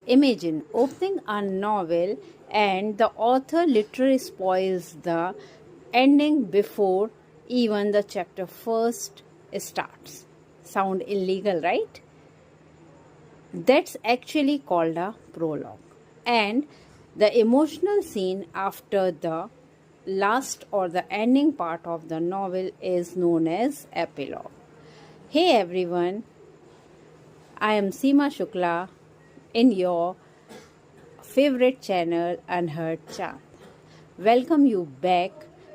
Imagine opening a novel and the author literally spoils the ending before even the chapter first starts. Sound illegal, right? That's actually called a prologue. And the emotional scene after the last or the ending part of the novel is known as epilogue. Hey everyone, I am Seema Shukla in your favorite channel Unheard Chant. Welcome you back.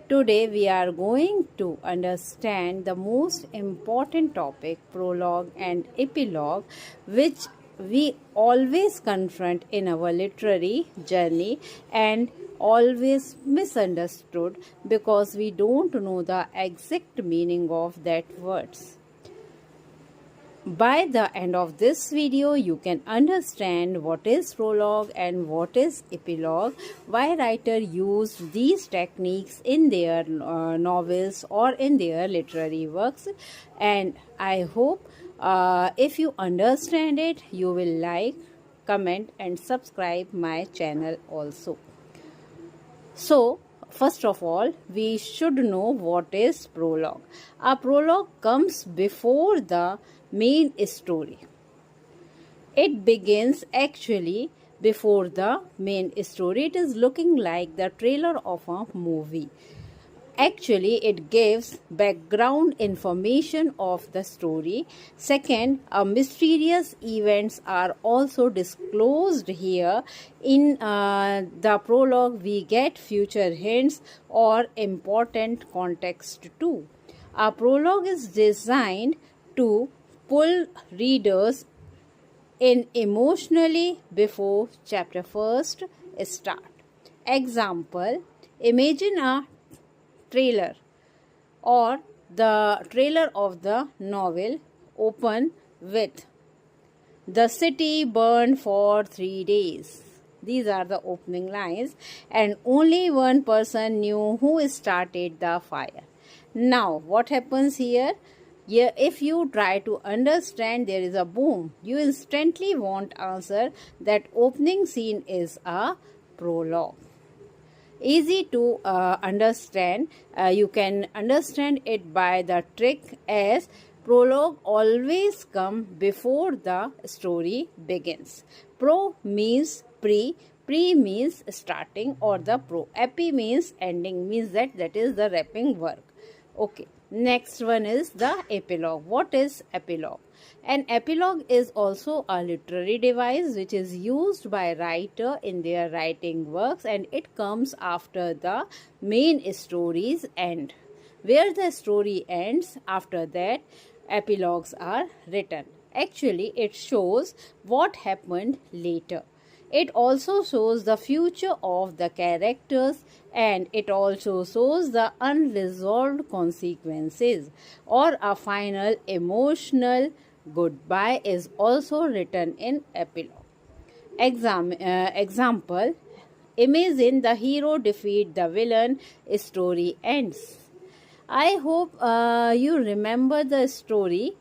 Today we are going to understand the most important topic, prologue and epilogue, which we always confront in our literary journey and always misunderstood because we don't know the exact meaning of that words. By the end of this video, you can understand what is prologue and what is epilogue, why writers use these techniques in their novels or in their literary works. And I hope if you understand it, you will like, comment and subscribe my channel also. So, first of all, we should know what is prologue. A prologue comes before the main story. It begins actually before the main story. It is looking like the trailer of a movie. Actually, it gives background information of the story. Second, mysterious events are also disclosed here. In the prologue, we get future hints or important context too. A prologue is designed to pull readers in emotionally before chapter first start. Example, imagine a trailer or the trailer of the novel open with the city burned for 3 days. These are the opening lines, and only one person knew who started the fire. Now, what happens here? Yeah, if you try to understand, there is a boom. You instantly won't answer that opening scene is a prologue. Easy to understand. You can understand it by the trick as prologue always come before the story begins. Pro means pre means starting, or the pro. Epi means ending, means that is the wrapping work. Okay, next one is the epilogue. What is epilogue? An epilogue is also a literary device which is used by writer in their writing works, and it comes after the main story's end. Where the story ends, after that epilogues are written. Actually, it shows what happened later. It also shows the future of the characters, and it also shows the unresolved consequences, or a final emotional goodbye is also written in epilogue. Example, imagine the hero defeat the villain, story ends. I hope you remember the story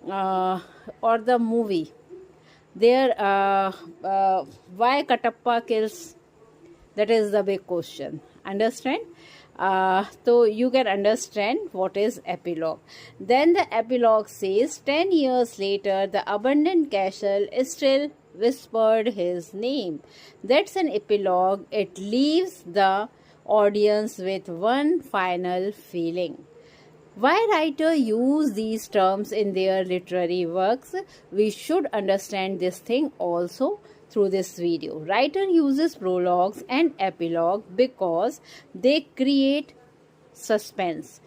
or the movie. There, why Katappa kills? That is the big question. Understand? So you can understand what is epilogue. Then the epilogue says 10 years later, the abandoned castle still whispered his name. That's an epilogue. It leaves the audience with one final feeling. Why writers use these terms in their literary works? We should understand this thing also through this video. Writer uses prologues and epilogue because they create suspense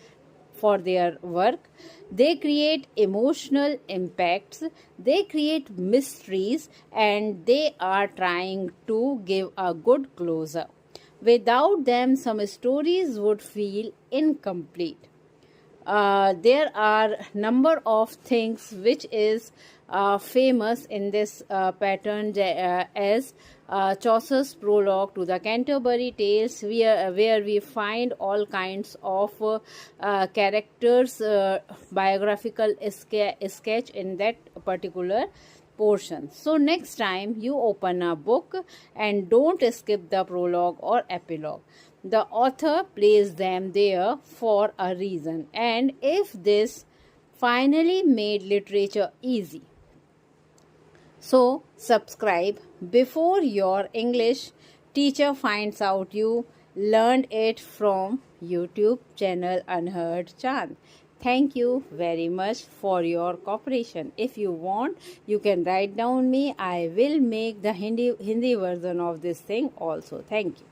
for their work. They create emotional impacts, they create mysteries, and they are trying to give a good closure. Without them, some stories would feel incomplete. There are number of things which is famous in this pattern as Chaucer's prologue to the Canterbury Tales, where we find all kinds of characters biographical sketch in that particular portion. So next time you open a book and don't skip the prologue or epilogue. The author placed them there for a reason, and if this finally made literature easy. So subscribe before your English teacher finds out you learned it from YouTube channel Unheard Chand. Thank you very much for your cooperation. If you want, you can write down me. I will make the Hindi version of this thing also. Thank you.